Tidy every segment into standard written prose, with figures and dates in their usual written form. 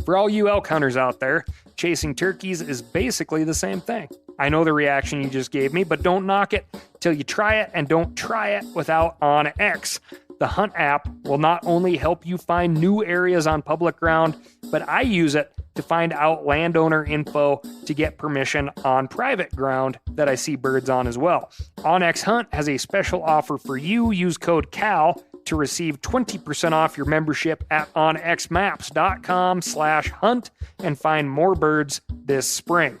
For all you elk hunters out there, chasing turkeys is basically the same thing. I know the reaction you just gave me, but don't knock it till you try it, and don't try it without OnX. The Hunt app will not only help you find new areas on public ground, but I use it to find out landowner info to get permission on private ground that I see birds on as well. OnX Hunt has a special offer for you. Use code CAL to receive 20% off your membership at onxmaps.com/hunt and find more birds this spring.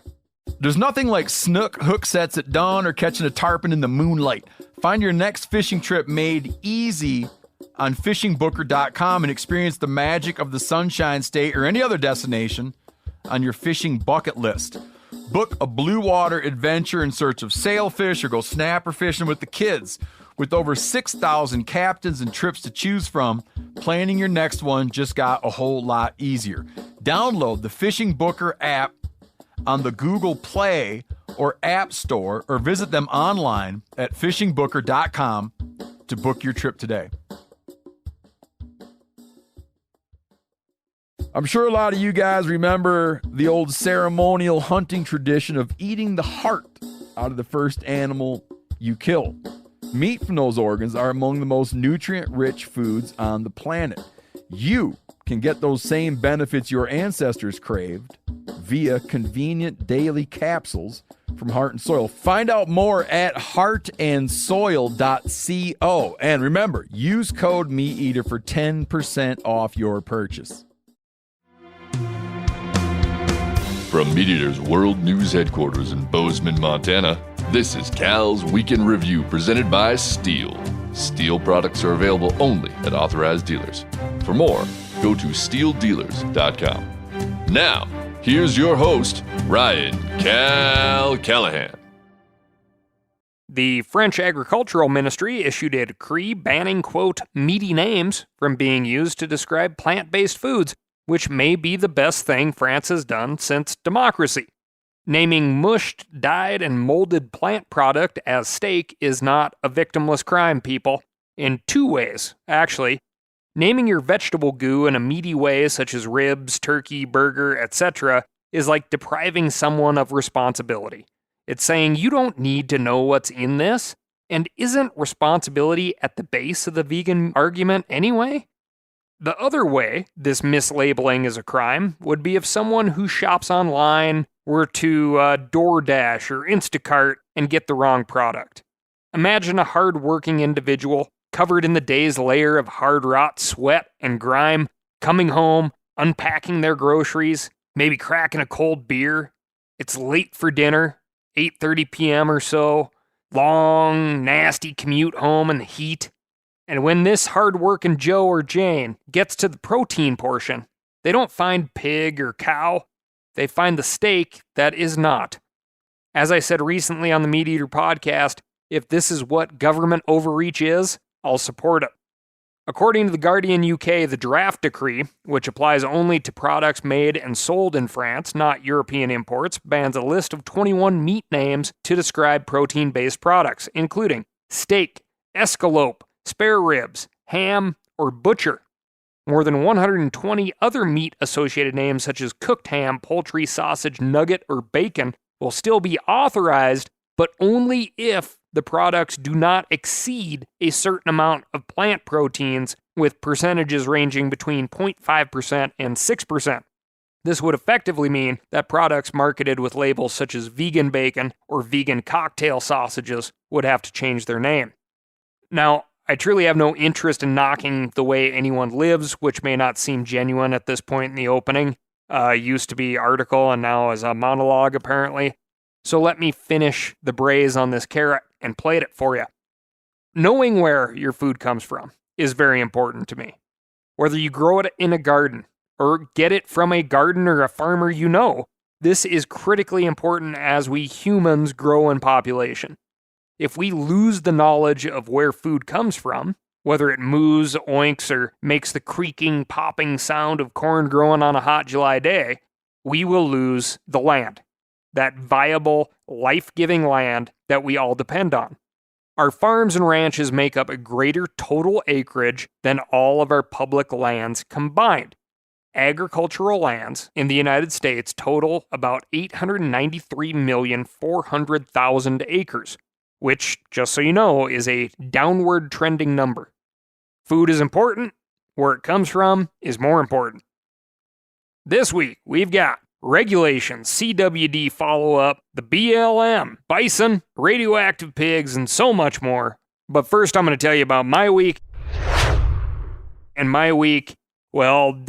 There's nothing like snook hook sets at dawn or catching a tarpon in the moonlight. Find your next fishing trip made easy on fishingbooker.com and experience the magic of the Sunshine State or any other destination on your fishing bucket list. Book a blue water adventure in search of sailfish or go snapper fishing with the kids. With over 6,000 captains and trips to choose from, planning your next one just got a whole lot easier. Download the Fishing Booker app on the Google Play or App Store, or visit them online at fishingbooker.com to book your trip today. I'm sure a lot of you guys remember the old ceremonial hunting tradition of eating the heart out of the first animal you kill. Meat from those organs are among the most nutrient-rich foods on the planet. You can get those same benefits your ancestors craved via convenient daily capsules from Heart and Soil. Find out more at heartandsoil.co. And remember, use code MeatEater for 10% off your purchase. From MeatEater's World News Headquarters in Bozeman, Montana, this is Cal's Weekend Review presented by Steel. Steel products are available only at authorized dealers. For more, go to steeldealers.com. Now, here's your host, Ryan Cal Callahan. The French Agricultural Ministry issued a decree banning, quote, meaty names from being used to describe plant-based foods, which may be the best thing France has done since democracy. Naming mushed, dyed, and molded plant product as steak is not a victimless crime, people. In two ways, actually. Naming your vegetable goo in a meaty way, such as ribs, turkey, burger, etc., is like depriving someone of responsibility. It's saying you don't need to know what's in this, and isn't responsibility at the base of the vegan argument anyway? The other way this mislabeling is a crime would be if someone who shops online were to DoorDash or Instacart and get the wrong product. Imagine a hard-working individual covered in the day's layer of hard rot, sweat, and grime, coming home, unpacking their groceries, maybe cracking a cold beer. It's late for dinner, 8:30 p.m. or so, long, nasty commute home in the heat. And when this hard-working Joe or Jane gets to the protein portion, they don't find pig or cow. They find the steak that is not. As I said recently on the Meat Eater podcast, if this is what government overreach is, I'll support it. According to the Guardian UK, the draft decree, which applies only to products made and sold in France, not European imports, bans a list of 21 meat names to describe protein-based products, including steak, escalope, spare ribs, ham, or butcher. More than 120 other meat-associated names such as cooked ham, poultry, sausage, nugget, or bacon will still be authorized, but only if the products do not exceed a certain amount of plant proteins, with percentages ranging between 0.5% and 6%. This would effectively mean that products marketed with labels such as vegan bacon or vegan cocktail sausages would have to change their name. Now, I truly have no interest in knocking the way anyone lives, which may not seem genuine at this point in the opening. Used to be article and now is a monologue, apparently. So let me finish the braise on this carrot and plate it for you. Knowing where your food comes from is very important to me. Whether you grow it in a garden or get it from a gardener or a farmer you know, this is critically important as we humans grow in population. If we lose the knowledge of where food comes from, whether it moos, oinks, or makes the creaking, popping sound of corn growing on a hot July day, we will lose the land. That viable, life-giving land that we all depend on. Our farms and ranches make up a greater total acreage than all of our public lands combined. agricultural lands in the United States total about 893,400,000 acres, which, just so you know, is a downward trending number. Food is important. Where it comes from is more important. This week, we've got regulations, CWD follow-up, the BLM, bison, radioactive pigs, and so much more. But first, I'm going to tell you about my week. And my week, well,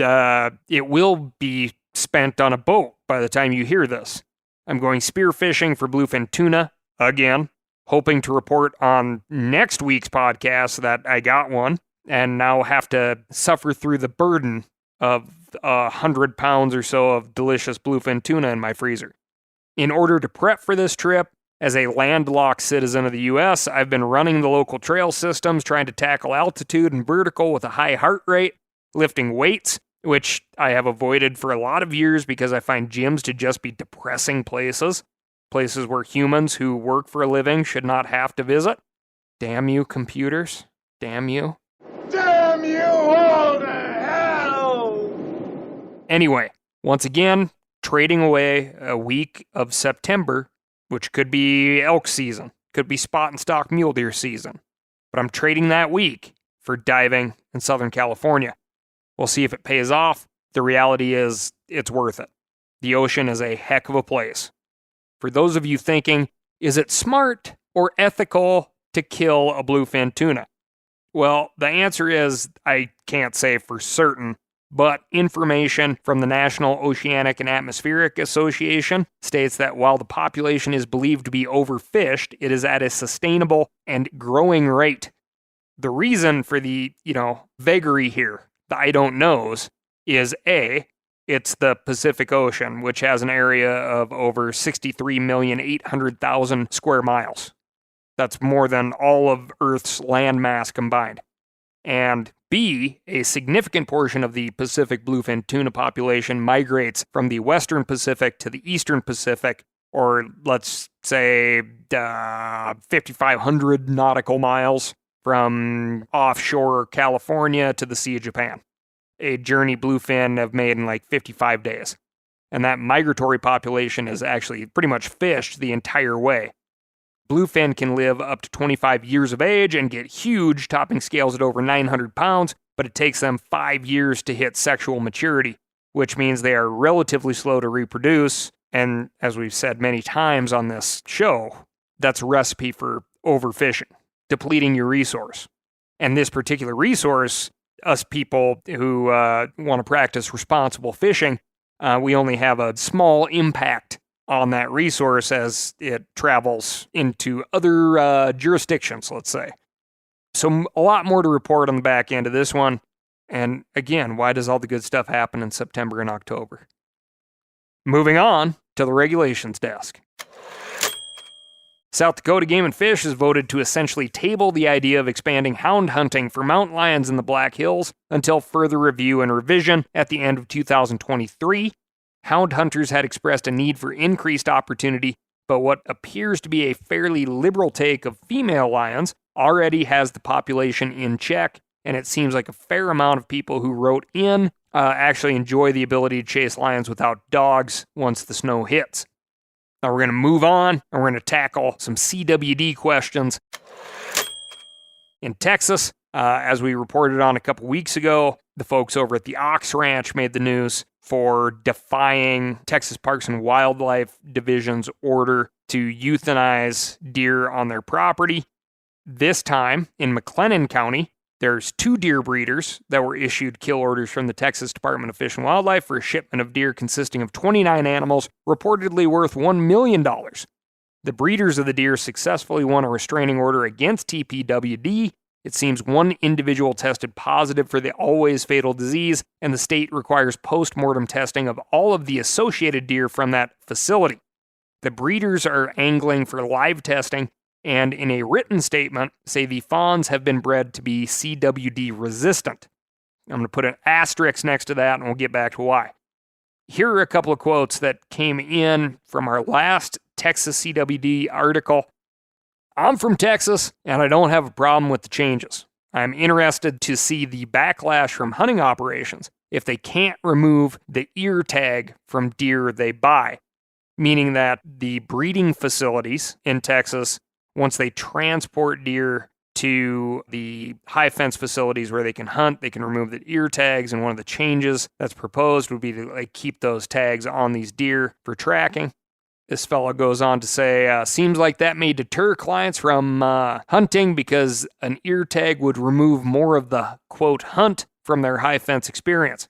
it will be spent on a boat by the time you hear this. I'm going spearfishing for bluefin tuna again, hoping to report on next week's podcast that I got one, and now have to suffer through the burden of 100 pounds or so of delicious bluefin tuna in my freezer. In order to prep for this trip, as a landlocked citizen of the U.S., I've been running the local trail systems, trying to tackle altitude and vertical with a high heart rate, lifting weights, which I have avoided for a lot of years because I find gyms to just be depressing places where humans who work for a living should not have to visit. Damn you, computers. Damn you. Damn you all to hell! Anyway, once again, trading away a week of September, which could be elk season, could be spot and stock mule deer season. But I'm trading that week for diving in Southern California. We'll see if it pays off. The reality is, it's worth it. The ocean is a heck of a place. For those of you thinking, is it smart or ethical to kill a bluefin tuna? Well, the answer is, I can't say for certain, but information from the National Oceanic and Atmospheric Association states that while the population is believed to be overfished, it is at a sustainable and growing rate. The reason for the, vagary here, the I don't knows, is A, it's the Pacific Ocean, which has an area of over 63,800,000 square miles. That's more than all of Earth's land mass combined. And B, a significant portion of the Pacific bluefin tuna population migrates from the western Pacific to the eastern Pacific, or let's say 5,500 nautical miles from offshore California to the Sea of Japan. A journey bluefin have made in like 55 days. And that migratory population is actually pretty much fished the entire way. Bluefin can live up to 25 years of age and get huge, topping scales at over 900 pounds, but it takes them 5 years to hit sexual maturity, which means they are relatively slow to reproduce, and as we've said many times on this show, that's a recipe for overfishing, depleting your resource. And this particular resource, us people who want to practice responsible fishing, we only have a small impact on that resource as it travels into other jurisdictions, let's say. So a lot more to report on the back end of this one. And again, why does all the good stuff happen in September and October? Moving on to the regulations desk. South Dakota Game and Fish has voted to essentially table the idea of expanding hound hunting for mountain lions in the Black Hills until further review and revision at the end of 2023. Hound hunters had expressed a need for increased opportunity, but what appears to be a fairly liberal take of female lions already has the population in check, and it seems like a fair amount of people who wrote in actually enjoy the ability to chase lions without dogs once the snow hits. Now we're going to move on, and we're going to tackle some CWD questions. In Texas, as we reported on a couple weeks ago, the folks over at the Ox Ranch made the news for defying Texas Parks and Wildlife Division's order to euthanize deer on their property. This time, in McLennan County, there's 2 deer breeders that were issued kill orders from the Texas Department of Fish and Wildlife for a shipment of deer consisting of 29 animals, reportedly worth $1 million. The breeders of the deer successfully won a restraining order against TPWD. It seems one individual tested positive for the always fatal disease, and the state requires post-mortem testing of all of the associated deer from that facility. The breeders are angling for live testing, and in a written statement, say the fawns have been bred to be CWD resistant. I'm going to put an asterisk next to that, and we'll get back to why. Here are a couple of quotes that came in from our last Texas CWD article. I'm from Texas, and I don't have a problem with the changes. I'm interested to see the backlash from hunting operations. if they can't remove the ear tag from deer they buy, meaning that the breeding facilities in Texas, once they transport deer to the high fence facilities where they can hunt, they can remove the ear tags, and one of the changes that's proposed would be to keep those tags on these deer for tracking. This fellow goes on to say, seems like that may deter clients from hunting because an ear tag would remove more of the, quote, hunt from their high fence experience.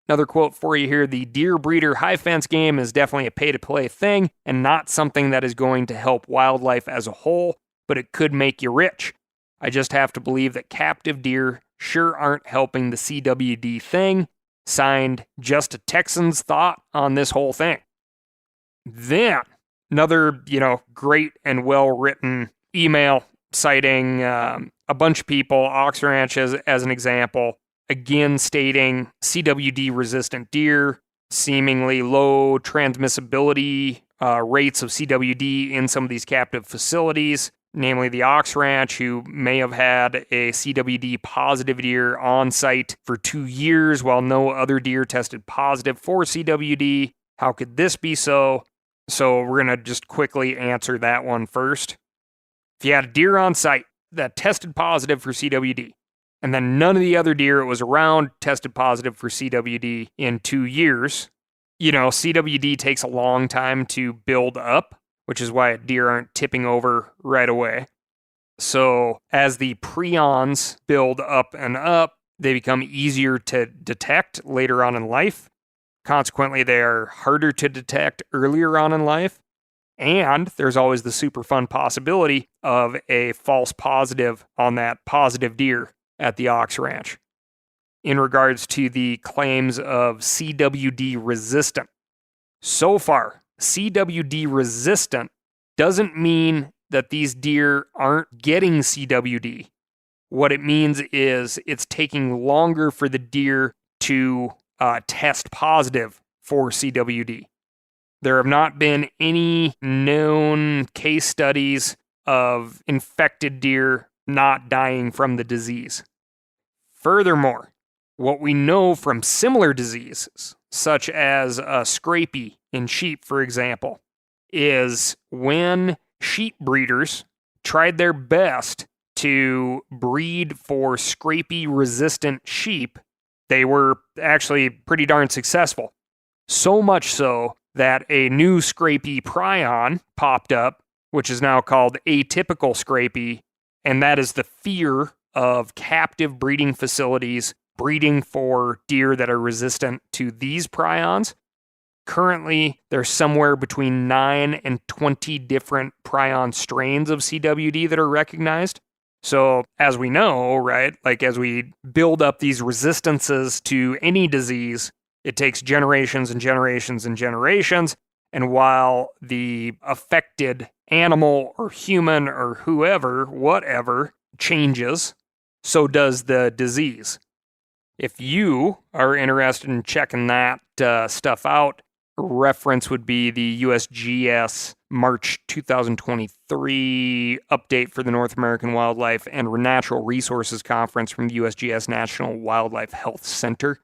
Another quote for you here: the deer breeder high fence game is definitely a pay-to-play thing and not something that is going to help wildlife as a whole, but it could make you rich. I just have to believe that captive deer sure aren't helping the CWD thing. Signed, Just a Texan's thought on this whole thing. Then, another, great and well-written email citing a bunch of people, Ox Ranch as an example, again stating CWD-resistant deer, seemingly low transmissibility rates of CWD in some of these captive facilities, namely the Ox Ranch, who may have had a CWD positive deer on site for 2 years while no other deer tested positive for CWD. How could this be so? So we're going to just quickly answer that one first. If you had a deer on site that tested positive for CWD, and then none of the other deer it was around tested positive for CWD in 2 years, CWD takes a long time to build up, which is why deer aren't tipping over right away. So as the prions build up and up, they become easier to detect later on in life. Consequently, they are harder to detect earlier on in life. And there's always the super fun possibility of a false positive on that positive deer at the Ox Ranch. In regards to the claims of CWD resistant, so far, CWD resistant doesn't mean that these deer aren't getting CWD. What it means is it's taking longer for the deer to test positive for CWD. There have not been any known case studies of infected deer not dying from the disease. Furthermore, what we know from similar diseases, such as scrapie in sheep, for example, is when sheep breeders tried their best to breed for scrapie-resistant sheep, they were actually pretty darn successful. So much so that a new scrapie prion popped up, which is now called atypical scrapie, and that is the fear of captive breeding facilities breeding for deer that are resistant to these prions. Currently, there's somewhere between 9 and 20 different prion strains of CWD that are recognized. So, as we know, right, as we build up these resistances to any disease, it takes generations and generations and generations. And while the affected animal or human or whoever, whatever, changes, so does the disease. If you are interested in checking that stuff out, a reference would be the USGS March 2023 update for the North American Wildlife and Natural Resources Conference from the USGS National Wildlife Health Center,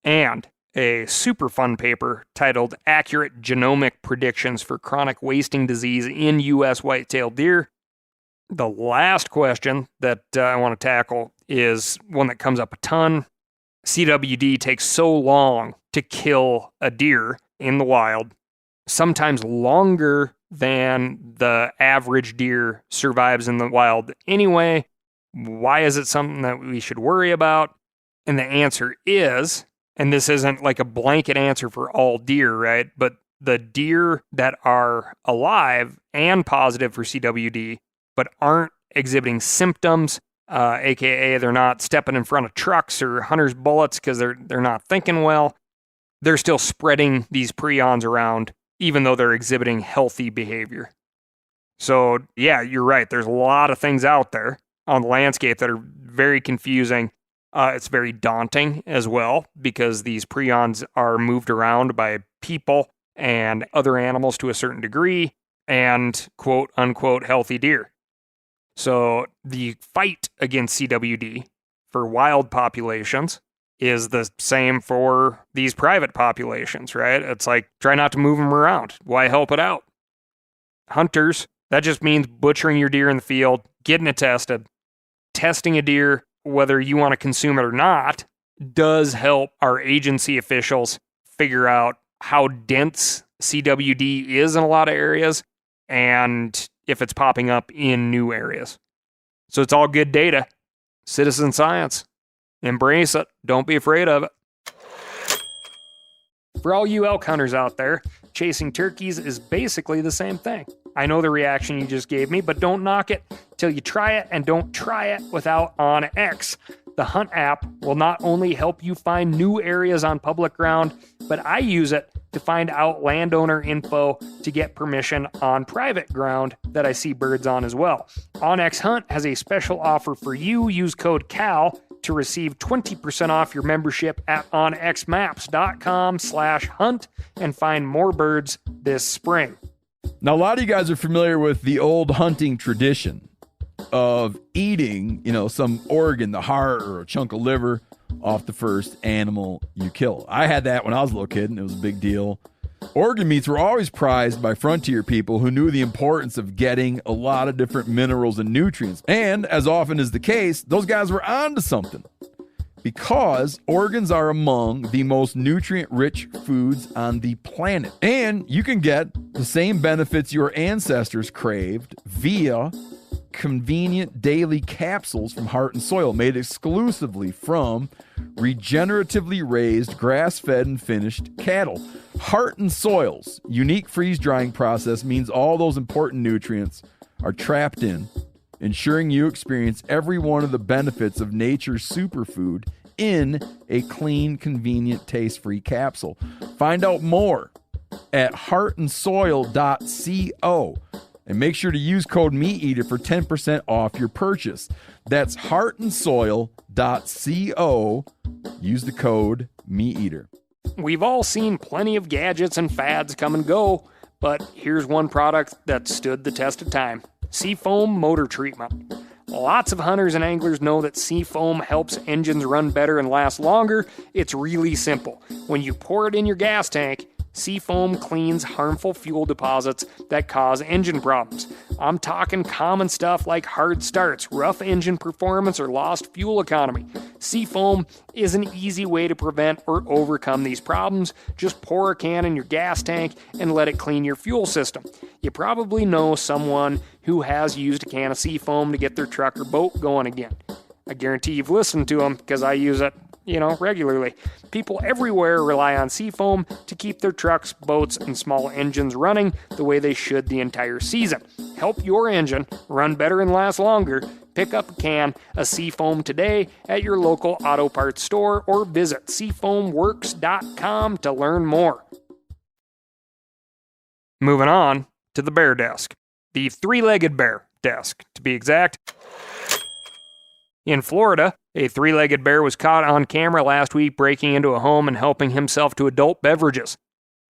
and a super fun paper titled Accurate Genomic Predictions for Chronic Wasting Disease in U.S. White-tailed Deer. The last question that I want to tackle is one that comes up a ton. CWD takes so long to kill a deer in the wild, sometimes longer than the average deer survives in the wild anyway. Why is it something that we should worry about? And the answer is, and this isn't like a blanket answer for all deer, right? But the deer that are alive and positive for CWD, but aren't exhibiting symptoms, aka they're not stepping in front of trucks or hunter's bullets because they're not thinking well, they're still spreading these prions around, even though they're exhibiting healthy behavior. So, yeah, you're right. There's a lot of things out there on the landscape that are very confusing. It's very daunting as well because these prions are moved around by people and other animals to a certain degree and quote unquote healthy deer. So the fight against CWD for wild populations is the same for these private populations, right? It's like, try not to move them around. Why help it out? Hunters, that just means butchering your deer in the field, getting it tested. Testing a deer, whether you want to consume it or not, does help our agency officials figure out how dense CWD is in a lot of areas and if it's popping up in new areas. So it's all good data. Citizen science. Embrace it. Don't be afraid of it. For all you elk hunters out there, chasing turkeys is basically the same thing. I know the reaction you just gave me, but don't knock it till you try it, and don't try it without OnX. The Hunt app will not only help you find new areas on public ground, but I use it to find out landowner info to get permission on private ground that I see birds on as well. OnX Hunt has a special offer for you. Use code CAL to receive 20% off your membership at onxmaps.com/hunt and find more birds this spring. Now, a lot of you guys are familiar with the old hunting tradition of eating, some organ, the heart or a chunk of liver off the first animal you kill. I had that when I was a little kid, and it was a big deal. Organ meats were always prized by frontier people who knew the importance of getting a lot of different minerals and nutrients. And as often is the case, those guys were onto something, because organs are among the most nutrient-rich foods on the planet. And you can get the same benefits your ancestors craved via convenient daily capsules from Heart and Soil, made exclusively from regeneratively raised, grass-fed, and finished cattle. Heart and Soil's unique freeze-drying process means all those important nutrients are trapped in, ensuring you experience every one of the benefits of nature's superfood in a clean, convenient, taste-free capsule. Find out more at heartandsoil.co. And make sure to use code MeatEater for 10% off your purchase. That's heartandsoil.co. Use the code MeatEater. We've all seen plenty of gadgets and fads come and go, but here's one product that stood the test of time. Seafoam Motor Treatment. Lots of hunters and anglers know that Seafoam helps engines run better and last longer. It's really simple. When you pour it in your gas tank, Seafoam cleans harmful fuel deposits that cause engine problems. I'm talking common stuff like hard starts, rough engine performance, or lost fuel economy. Seafoam is an easy way to prevent or overcome these problems. Just pour a can in your gas tank and let it clean your fuel system. You probably know someone who has used a can of Seafoam to get their truck or boat going again. I guarantee you've listened to them because I use it regularly. People everywhere rely on Seafoam to keep their trucks, boats, and small engines running the way they should the entire season. Help your engine run better and last longer. Pick up a can of Seafoam today at your local auto parts store or visit seafoamworks.com to learn more. Moving on to the bear desk. The three-legged bear desk, to be exact. In Florida, a three-legged bear was caught on camera last week breaking into a home and helping himself to adult beverages.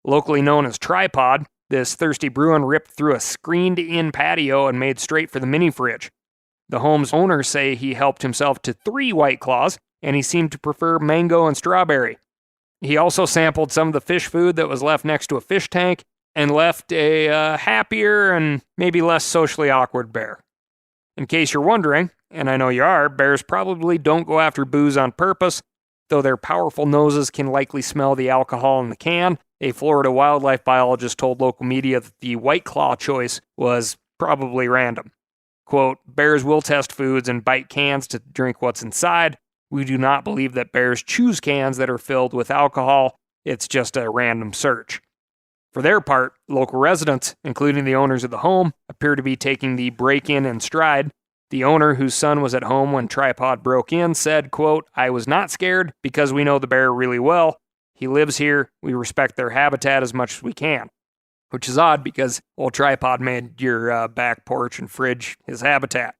Locally known as Tripod, this thirsty Bruin ripped through a screened-in patio and made straight for the mini fridge. The home's owners say he helped himself to 3 White Claws, and he seemed to prefer mango and strawberry. He also sampled some of the fish food that was left next to a fish tank and left a happier and maybe less socially awkward bear. In case you're wondering, and I know you are, bears probably don't go after booze on purpose, though their powerful noses can likely smell the alcohol in the can. A Florida wildlife biologist told local media that the White Claw choice was probably random. Quote, "Bears will test foods and bite cans to drink what's inside. We do not believe that bears choose cans that are filled with alcohol. It's just a random search." For their part, local residents, including the owners of the home, appear to be taking the break-in in stride. The owner, whose son was at home when Tripod broke in, said, quote, "I was not scared because we know the bear really well. He lives here. We respect their habitat as much as we can." Which is odd because old Tripod made your back porch and fridge his habitat.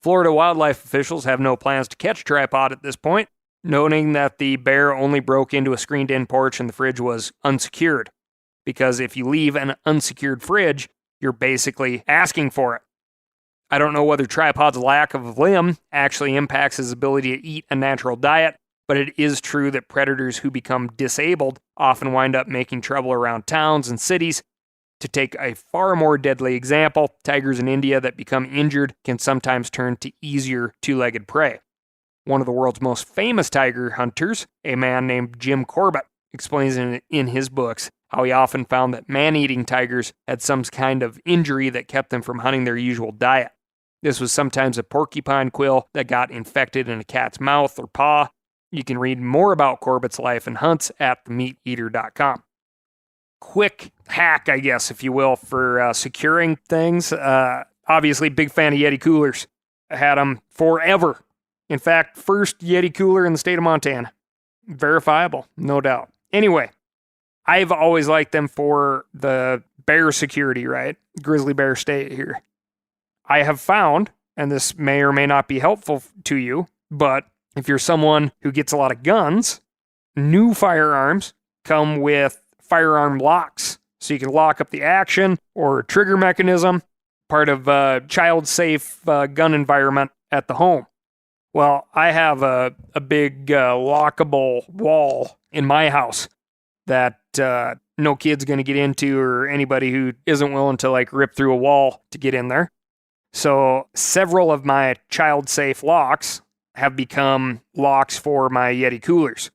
Florida wildlife officials have no plans to catch Tripod at this point, noting that the bear only broke into a screened-in porch and the fridge was unsecured. Because if you leave an unsecured fridge, you're basically asking for it. I don't know whether Tripod's lack of a limb actually impacts his ability to eat a natural diet, but it is true that predators who become disabled often wind up making trouble around towns and cities. To take a far more deadly example, tigers in India that become injured can sometimes turn to easier two-legged prey. One of the world's most famous tiger hunters, a man named Jim Corbett, explains in his books how he often found that man-eating tigers had some kind of injury that kept them from hunting their usual diet. This was sometimes a porcupine quill that got infected in a cat's mouth or paw. You can read more about Corbett's life and hunts at themeateater.com. Quick hack, I guess, if you will, for securing things. Obviously, big fan of Yeti coolers. I had them forever. In fact, first Yeti cooler in the state of Montana. Verifiable, no doubt. Anyway, I've always liked them for the bear security, right? Grizzly bear state here. I have found, and this may or may not be helpful to you, but if you're someone who gets a lot of guns, new firearms come with firearm locks. So you can lock up the action or trigger mechanism, part of a child-safe gun environment at the home. Well, I have a big lockable wall in my house that no kid's going to get into, or anybody who isn't willing to rip through a wall to get in there. So several of my child-safe locks have become locks for my Yeti coolers.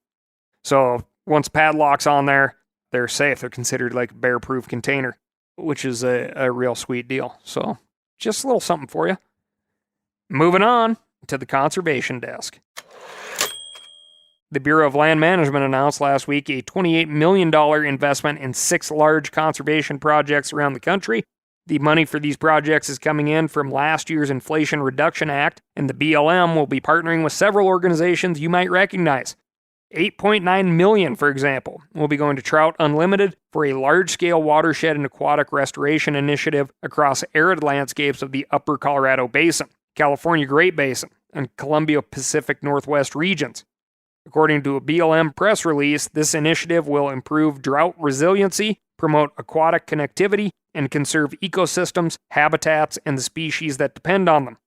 So once padlock's on there, they're safe. They're considered like a bear-proof container, which is a real sweet deal. So just a little something for you. Moving on to the conservation desk. The Bureau of Land Management announced last week a $28 million investment in 6 large conservation projects around the country. The money for these projects is coming in from last year's Inflation Reduction Act, and the BLM will be partnering with several organizations you might recognize. $8.9 million, for example, will be going to Trout Unlimited for a large-scale watershed and aquatic restoration initiative across arid landscapes of the Upper Colorado Basin, California Great Basin, and Columbia Pacific Northwest regions. According to a BLM press release, this initiative will improve drought resiliency, promote aquatic connectivity, and conserve ecosystems, habitats, and the species that depend on them.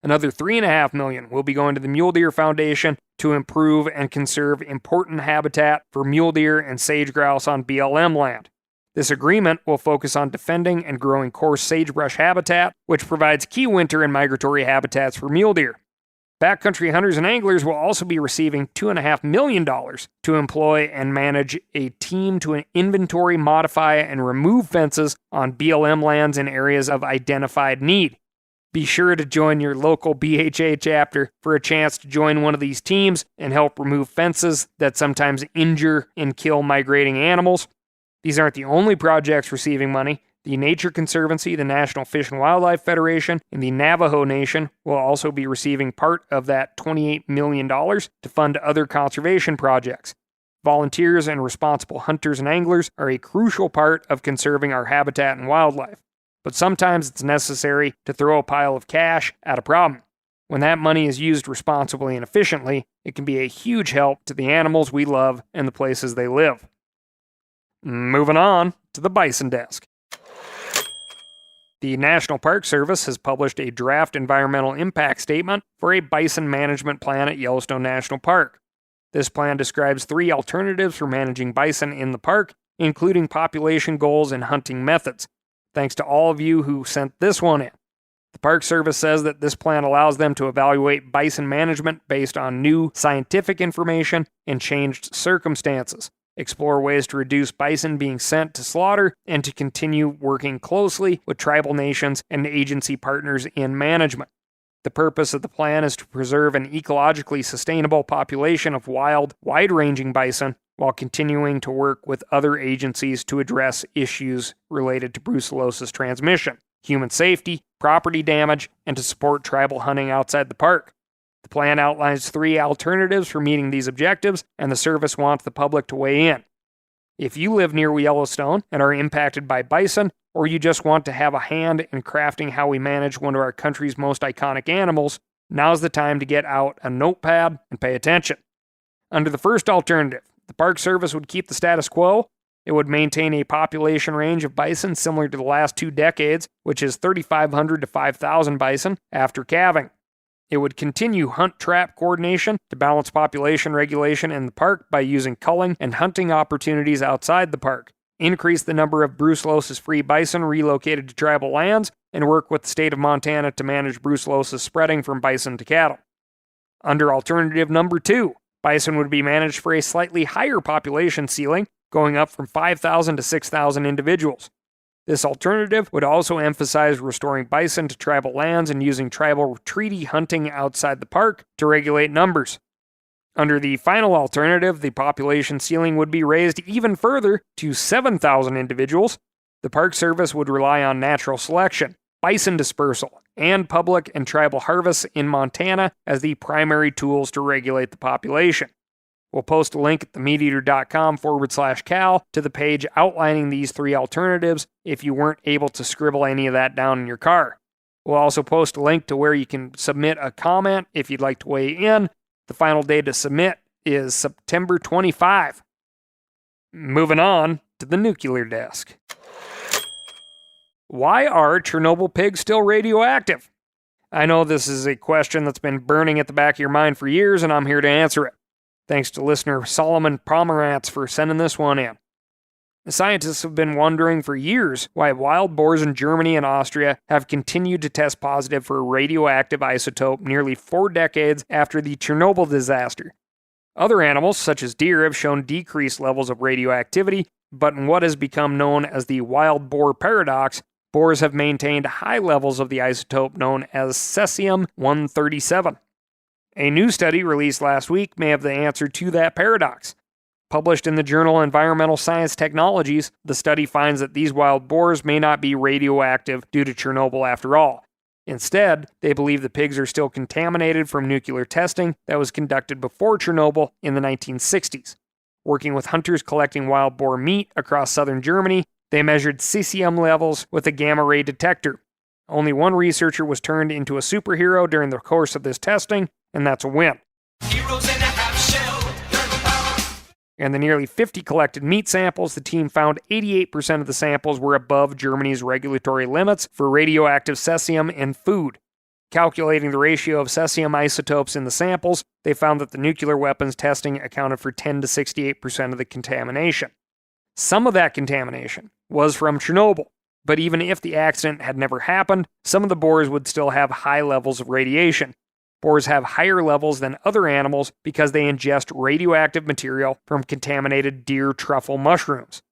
Another $3.5 million will be going to the Mule Deer Foundation to improve and conserve important habitat for mule deer and sage grouse on BLM land. This agreement will focus on defending and growing coarse sagebrush habitat, which provides key winter and migratory habitats for mule deer. Backcountry hunters and anglers will also be receiving $2.5 million to employ and manage a team to inventory, modify, and remove fences on BLM lands in areas of identified need. Be sure to join your local BHA chapter for a chance to join one of these teams and help remove fences that sometimes injure and kill migrating animals. These aren't the only projects receiving money. The Nature Conservancy, the National Fish and Wildlife Federation, and the Navajo Nation will also be receiving part of that $28 million to fund other conservation projects. Volunteers and responsible hunters and anglers are a crucial part of conserving our habitat and wildlife. But sometimes it's necessary to throw a pile of cash at a problem. When that money is used responsibly and efficiently, it can be a huge help to the animals we love and the places they live. Moving on to the bison desk. The National Park Service has published a draft environmental impact statement for a bison management plan at Yellowstone National Park. This plan describes 3 alternatives for managing bison in the park, including population goals and hunting methods. Thanks to all of you who sent this one in. The Park Service says that this plan allows them to evaluate bison management based on new scientific information and changed circumstances, explore ways to reduce bison being sent to slaughter, and to continue working closely with tribal nations and agency partners in management. The purpose of the plan is to preserve an ecologically sustainable population of wild, wide-ranging bison while continuing to work with other agencies to address issues related to brucellosis transmission, human safety, property damage, and to support tribal hunting outside the park. The plan outlines 3 alternatives for meeting these objectives, and the service wants the public to weigh in. If you live near Yellowstone and are impacted by bison, or you just want to have a hand in crafting how we manage one of our country's most iconic animals, now's the time to get out a notepad and pay attention. Under the first alternative, the Park Service would keep the status quo. It would maintain a population range of bison similar to the last 2 decades, which is 3,500 to 5,000 bison after calving. It would continue hunt-trap coordination to balance population regulation in the park by using culling and hunting opportunities outside the park, increase the number of brucellosis-free bison relocated to tribal lands, and work with the state of Montana to manage brucellosis spreading from bison to cattle. Under alternative number 2, bison would be managed for a slightly higher population ceiling, going up from 5,000 to 6,000 individuals. This alternative would also emphasize restoring bison to tribal lands and using tribal treaty hunting outside the park to regulate numbers. Under the final alternative, the population ceiling would be raised even further to 7,000 individuals. The Park Service would rely on natural selection, bison dispersal, and public and tribal harvests in Montana as the primary tools to regulate the population. We'll post a link at themeateater.com/Cal to the page outlining these 3 alternatives if you weren't able to scribble any of that down in your car. We'll also post a link to where you can submit a comment if you'd like to weigh in. The final day to submit is September 25. Moving on to the nuclear desk. Why are Chernobyl pigs still radioactive? I know this is a question that's been burning at the back of your mind for years, and I'm here to answer it. Thanks to listener Solomon Pomerantz for sending this one in. The scientists have been wondering for years why wild boars in Germany and Austria have continued to test positive for a radioactive isotope nearly 4 decades after the Chernobyl disaster. Other animals, such as deer, have shown decreased levels of radioactivity, but in what has become known as the wild boar paradox, boars have maintained high levels of the isotope known as cesium-137. A new study released last week may have the answer to that paradox. Published in the journal Environmental Science Technologies, the study finds that these wild boars may not be radioactive due to Chernobyl after all. Instead, they believe the pigs are still contaminated from nuclear testing that was conducted before Chernobyl in the 1960s. Working with hunters collecting wild boar meat across southern Germany, they measured cesium levels with a gamma ray detector. Only one researcher was turned into a superhero during the course of this testing, and that's a win. In the nearly 50 collected meat samples, the team found 88% of the samples were above Germany's regulatory limits for radioactive cesium in food. Calculating the ratio of cesium isotopes in the samples, they found that the nuclear weapons testing accounted for 10 to 68% of the contamination. Some of that contamination was from Chernobyl, but even if the accident had never happened, some of the boars would still have high levels of radiation. Boars have higher levels than other animals because they ingest radioactive material from contaminated deer truffle mushrooms.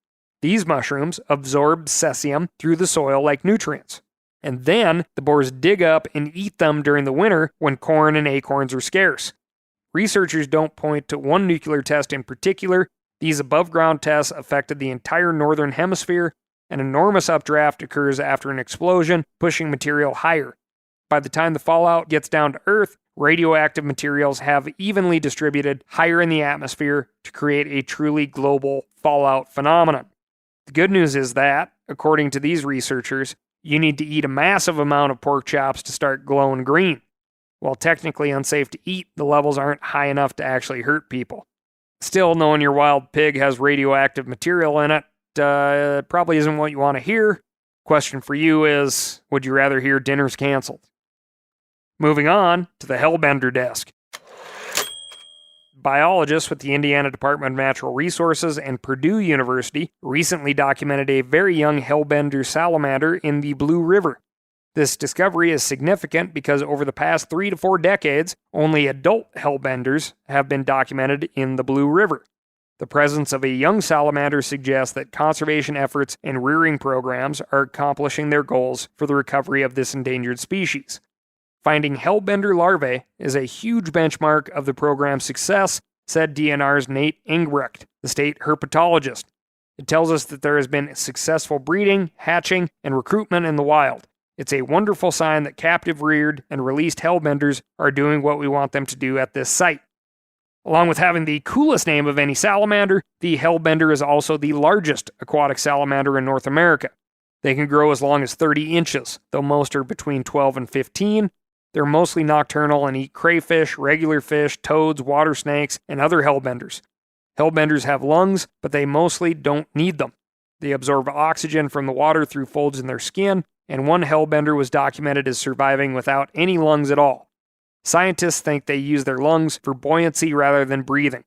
These mushrooms absorb cesium through the soil like nutrients. And then the boars dig up and eat them during the winter when corn and acorns are scarce. Researchers don't point to one nuclear test in particular. These above-ground tests affected the entire northern hemisphere. An enormous updraft occurs after an explosion, pushing material higher. By the time the fallout gets down to Earth, radioactive materials have evenly distributed higher in the atmosphere to create a truly global fallout phenomenon. The good news is that, according to these researchers, you need to eat a massive amount of pork chops to start glowing green. While technically unsafe to eat, the levels aren't high enough to actually hurt people. Still, knowing your wild pig has radioactive material in it probably isn't what you want to hear. Question for you is, would you rather hear dinner's canceled? Moving on to the Hellbender desk. Biologists with the Indiana Department of Natural Resources and Purdue University recently documented a very young Hellbender salamander in the Blue River. This discovery is significant because over the past 3 to 4 decades, only adult Hellbenders have been documented in the Blue River. The presence of a young salamander suggests that conservation efforts and rearing programs are accomplishing their goals for the recovery of this endangered species. Finding Hellbender larvae is a huge benchmark of the program's success, said DNR's Nate Engbrecht, the state herpetologist. It tells us that there has been successful breeding, hatching, and recruitment in the wild. It's a wonderful sign that captive reared and released Hellbenders are doing what we want them to do at this site. Along with having the coolest name of any salamander, the Hellbender is also the largest aquatic salamander in North America. They can grow as long as 30 inches, though most are between 12 and 15. They're mostly nocturnal and eat crayfish, regular fish, toads, water snakes, and other Hellbenders. Hellbenders have lungs, but they mostly don't need them. They absorb oxygen from the water through folds in their skin, and one Hellbender was documented as surviving without any lungs at all. Scientists think they use their lungs for buoyancy rather than breathing.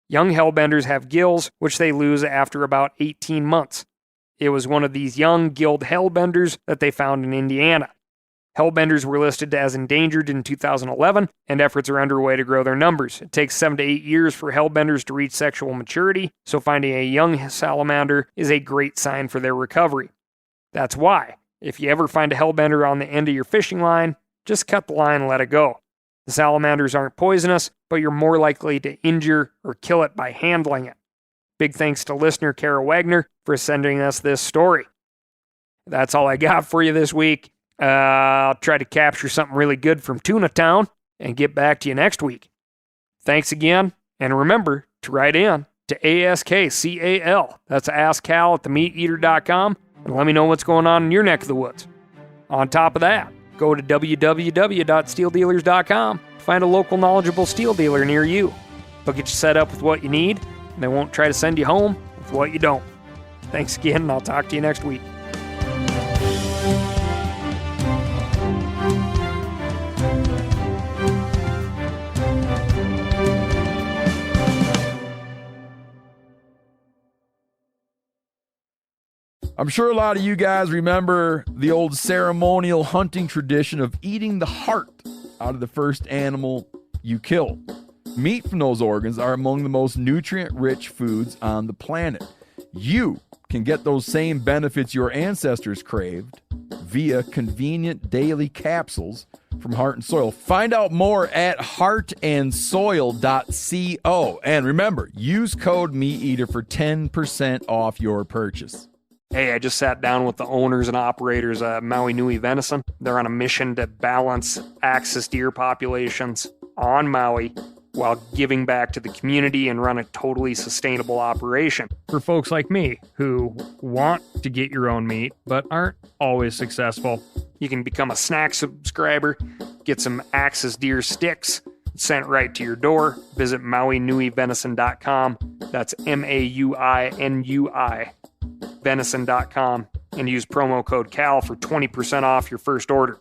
Young hellbenders have gills, which they lose after about 18 months. It was one of these young gilled hellbenders that they found in Indiana. Hellbenders were listed as endangered in 2011, and efforts are underway to grow their numbers. It takes 7 to 8 years for hellbenders to reach sexual maturity, so finding a young salamander is a great sign for their recovery. That's why, if you ever find a hellbender on the end of your fishing line, just cut the line and let it go. The salamanders aren't poisonous, but you're more likely to injure or kill it by handling it. Big thanks to listener Kara Wagner for sending us this story. That's all I got for you this week. I'll try to capture something really good from Tuna Town and get back to you next week. Thanks again, and remember to write in to ASKCAL. That's AskCal at themeateater.com, and let me know what's going on in your neck of the woods. On top of that, go to www.steeldealers.com to find a local knowledgeable steel dealer near you. They'll get you set up with what you need, and they won't try to send you home with what you don't. Thanks again, and I'll talk to you next week. I'm sure a lot of you guys remember the old ceremonial hunting tradition of eating the heart out of the first animal you kill. Meat from those organs are among the most nutrient-rich foods on the planet. You can get those same benefits your ancestors craved via convenient daily capsules from Heart and Soil. Find out more at heartandsoil.co. And remember, use code MeatEater for 10% off your purchase. Hey, I just sat down with the owners and operators of Maui Nui Venison. They're on a mission to balance axis deer populations on Maui while giving back to the community and run a totally sustainable operation. For folks like me who want to get your own meat but aren't always successful, you can become a snack subscriber, get some axis deer sticks sent right to your door. Visit MauiNuiVenison.com. That's MAUINUI. venison.com and use promo code CAL for 20% off your first order.